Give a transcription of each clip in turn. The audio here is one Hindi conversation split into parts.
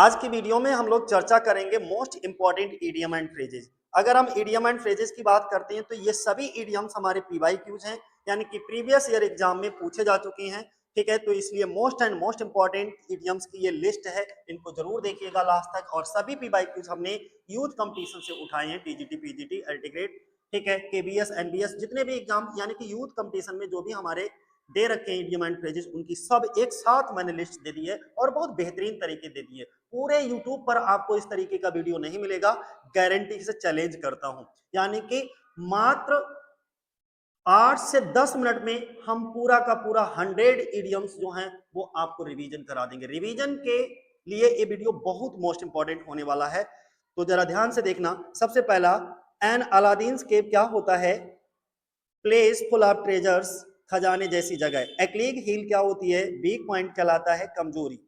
आज की वीडियो में हम लोग चर्चा करेंगे most important idiom and phrases. अगर हम इडियम एंड फ्रेजेस की बात करते हैं तो ये सभी इडियम्स हमारे पीवाईक्यूज हैं, यानी कि प्रीवियस ईयर एग्जाम में पूछे जा चुके हैं। ठीक है, तो इसलिए मोस्ट इंपॉर्टेंट इडियम्स की ये लिस्ट है, इनको जरूर देखिएगा लास्ट तक। और सभी पीवाईक्यूज हमने यूथ कंपटीशन से उठाए हैं, टीजीटी, पीजीटी, अल्टीग्रेड, ठीक है, केबीएस, एनबीएस, जितने भी एग्जाम यानी कि यूथ कंपटीशन में जो भी हमारे दे रखे हैं इडियम एंड फ्रेजेस, उनकी सब एक साथ मैंने लिस्ट दे दी है और बहुत बेहतरीन तरीके दे दी है। पूरे यूट्यूब पर आपको इस तरीके का वीडियो नहीं मिलेगा, गारंटी से चैलेंज करता हूं। यानी कि मात्र 8 से 10 मिनट में हम पूरा का पूरा 100 इडियम्स जो हैं वो आपको रिवीजन करा देंगे। रिवीजन के लिए ये वीडियो बहुत मोस्ट इंपॉर्टेंट होने वाला है, तो जरा ध्यान से देखना। सबसे पहला, एन अलादीन केव क्या होता है? प्लेस फुल ऑफ ट्रेजर्स, खजाने जैसी जगह। एक्लीग हिल क्या होती है? वीक पॉइंट कहलाता है, कमजोरी।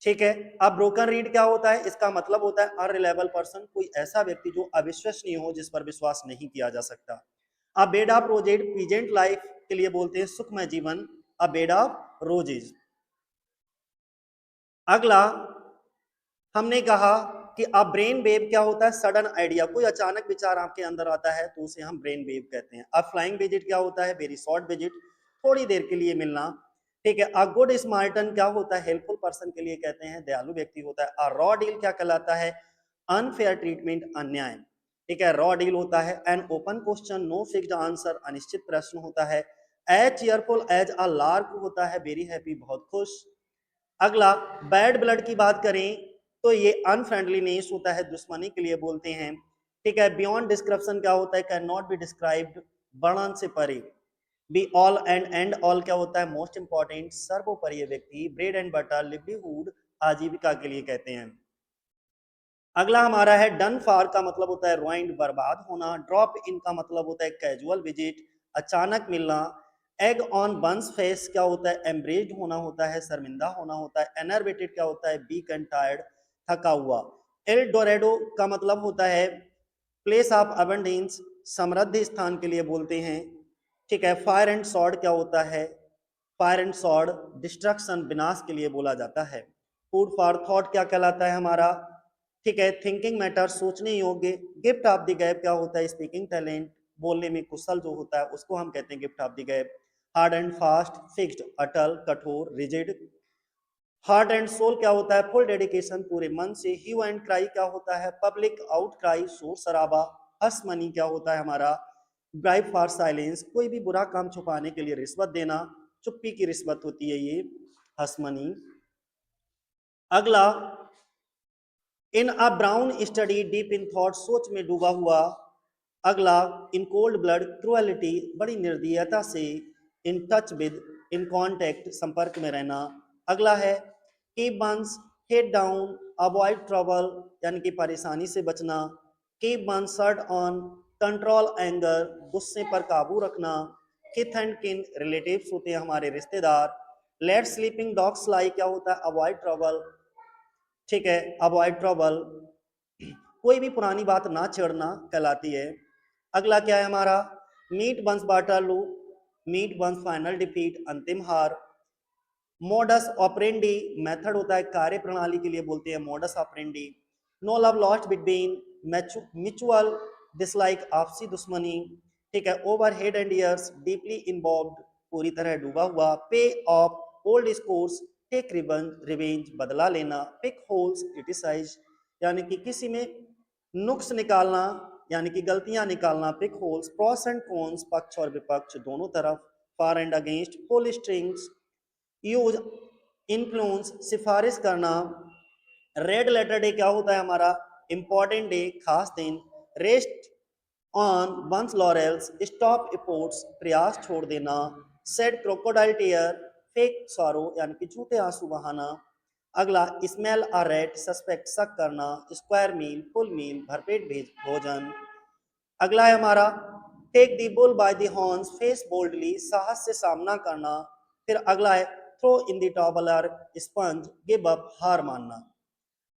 ठीक है। अब ब्रोकन रीड क्या होता है? इसका मतलब होता है अनरिलायबल पर्सन, कोई ऐसा व्यक्ति जो अविश्वसनीय हो, जिस पर विश्वास नहीं किया जा सकता। अब bed of roses, peasant life के लिए बोलते हैं सुखमय जीवन, अ बेड ऑफ रोजेज। अगला हमने कहा कि अब ब्रेन वेव क्या होता है? सडन आइडिया, कोई अचानक विचार आपके अंदर आता है तो उसे हम ब्रेन वेव कहते हैं। अब फ्लाइंग विजिट क्या होता है? वेरी शॉर्ट विजिट, थोड़ी देर के लिए मिलना। ठीक है। अ गुड स्मार्टन क्या होता है? हेल्पफुल पर्सन के लिए कहते हैं, दयालु व्यक्ति होता है। अ रॉ डील क्या कहलाता है? अनफेयर ट्रीटमेंट, अन्याय। ठीक है, रॉ डील होता है। An open question, no fixed answer, अनिश्चित प्रश्न होता है। As cheerful as a lark होता है, वेरी हैप्पी, बहुत खुश। अगला बैड ब्लड की बात करें तो ये अनफ्रेंडलीनेस होता है, दुश्मनी के लिए बोलते हैं। ठीक है। बियॉन्ड डिस्क्रिप्शन क्या होता है? कैन नॉट बी डिस्क्राइब्ड, वर्णन से परे। Be all and and all क्या होता है? मोस्ट इंपॉर्टेंट, सर्वोपरि व्यक्ति। ब्रेड एंड बटर, लिवलीहुड, आजीविका के लिए कहते हैं। अगला हमारा है डन फॉर का मतलब होता है रुइंड, बर्बाद होना। ड्रॉप इन का मतलब होता है कैजुअल विजिट, अचानक मिलना। एग ऑन बंस फेस क्या होता है? एम्ब्रेस्ड होना होता है, शर्मिंदा होना होता है। एनर्वेटेड क्या होता है? वीक एंड टायर्ड, थका हुआ। एल डोरेडो का मतलब होता है प्लेस ऑफ अबंडेंस, समृद्धि स्थान के लिए बोलते हैं। ठीक है। फायर एंड सॉर्ड क्या होता है? फायर एंड सॉर्ड डिस्ट्रक्शन, विनाश के लिए बोला जाता है। फूड फॉर थॉट क्या कहलाता है हमारा? ठीक है। थिंकिंग मैटर, सोचने योग्य। गिफ्ट ऑफ द गैप क्या होता है? स्पीकिंग टैलेंट, बोलने में कुशल जो होता है उसको हम कहते हैं gift of the gap. Hard and fast, fixed, अटल, कठोर, रिजिड। हार्ट एंड सोल क्या होता है? फुल डेडिकेशन, पूरे मन से। ह्यू एंड क्राई क्या होता है? पब्लिक आउट क्राई, शोर शराबा। हस मनी क्या होता है हमारा? ब्राइब फॉर साइलेंस, कोई भी बुरा काम छुपाने के लिए रिश्वत देना, चुप्पी की रिश्वत होती है ये, हस मनी। अगला, in a brown study, deep in thought, सोच में डूबा हुआ। अगला, इन कोल्ड ब्लड, क्रुएलिटी, बड़ी निर्दयता से। In touch with, in contact, संपर्क में रहना। अगला है keep once head down, avoid trouble, यानी कि परेशानी से बचना। Keep one shirt on, control anger, गुस्से पर काबू रखना। किथ एंड किन, रिलेटिव्स होते हैं हमारे रिश्तेदार। लेट स्लीपिंग डॉग्स लाई क्या होता है? Avoid trouble. ठीक है, अवॉइड ट्रबल, कोई भी पुरानी बात ना छेड़ना कहलाती है। अगला क्या है हमारा? Meet once Waterloo, meet once final defeat, अंतिम हार। मोडस ऑपरेंडी, मेथड होता है, कार्य प्रणाली के लिए बोलते हैं modus operandi. No love lost between, mutual dislike, आपसी दुश्मनी। ठीक है। Over head and ears, deeply involved, पूरी तरह डूबा हुआ। Pay off old scores, take revenge, बदला लेना। पिक होल्स, क्रिटिसाइज, यानी कि किसी में नुक्स निकालना, यानी कि गलतियां निकालना, pick holes. Pros and cons, पक्ष और विपक्ष दोनों तरफ। For and against, pull strings. Use, influence, सिफारिश करना। रेड लेटर डे क्या होता है हमारा? इंपॉर्टेंट डे, खास दिन। Rest on once laurels, stop efforts, प्रयास छोड़ देना। Shed crocodile tear, fake sorrow, यानी कि झूठे आंसू बहाना। अगला, स्मेल अ रेट, सस्पेक्ट, शक करना। स्क्वायर मील, फुल मील, भरपेट भोजन। अगला है हमारा take the bull by the horns, face boldly, साहस से सामना करना। फिर अगला है throw in the towel, sponge, give up, हार मानना।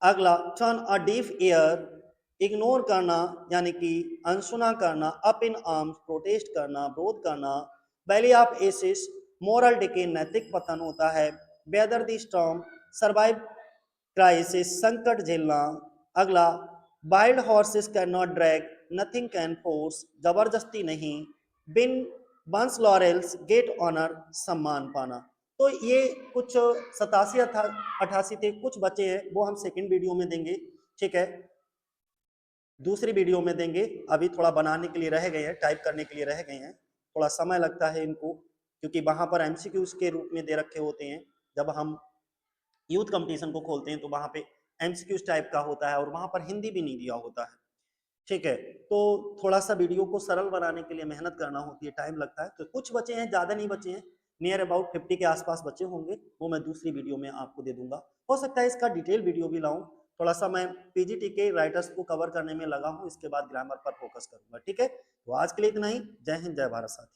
अगला, turn a deaf ear, ignore करना, यानी कि अनसुना करना। अप इन आर्म्स, प्रोटेस्ट करना, विरोध करना। वैली ऑफ एसिस, मोरल डिके, नैतिक पतन होता है। Whether the storm, survive crisis, संकट झेलना। अगला, wild horses can not drag, nothing can force, जबरदस्ती नहीं, बिन बंस लॉरेल्स, गेट ऑनर, सम्मान पाना। तो ये कुछ 87 88 थे, कुछ बचे हैं वो हम सेकंड वीडियो में देंगे, ठीक है, दूसरी वीडियो में देंगे। अभी थोड़ा बनाने के लिए रह गए हैं, टाइप करने के लिए रह गए हैं, थोड़ा समय लगता है इनको, क्योंकि वहां पर एमसीक्यूज के रूप में दे रखे होते हैं। जब हम यूथ कंपटीशन को खोलते हैं तो वहां पे एमसीक्यूज टाइप का होता है और वहां पर हिंदी भी नहीं दिया होता है, ठीक है। तो थोड़ा सा वीडियो को सरल बनाने के लिए मेहनत करना होती है, टाइम लगता है। तो कुछ बचे हैं, ज्यादा नहीं बचे हैं, नियर अबाउट 50 के आसपास बचे होंगे, वो मैं दूसरी वीडियो में आपको दे दूंगा। हो सकता है इसका डिटेल वीडियो भी लाऊं। थोड़ा सा मैं पीजीटी के राइटर्स को कवर करने में लगा हूं, इसके बाद ग्रामर पर फोकस करूंगा, ठीक है। तो आज के लिए इतना ही। जय हिंद, जय भारत साथी।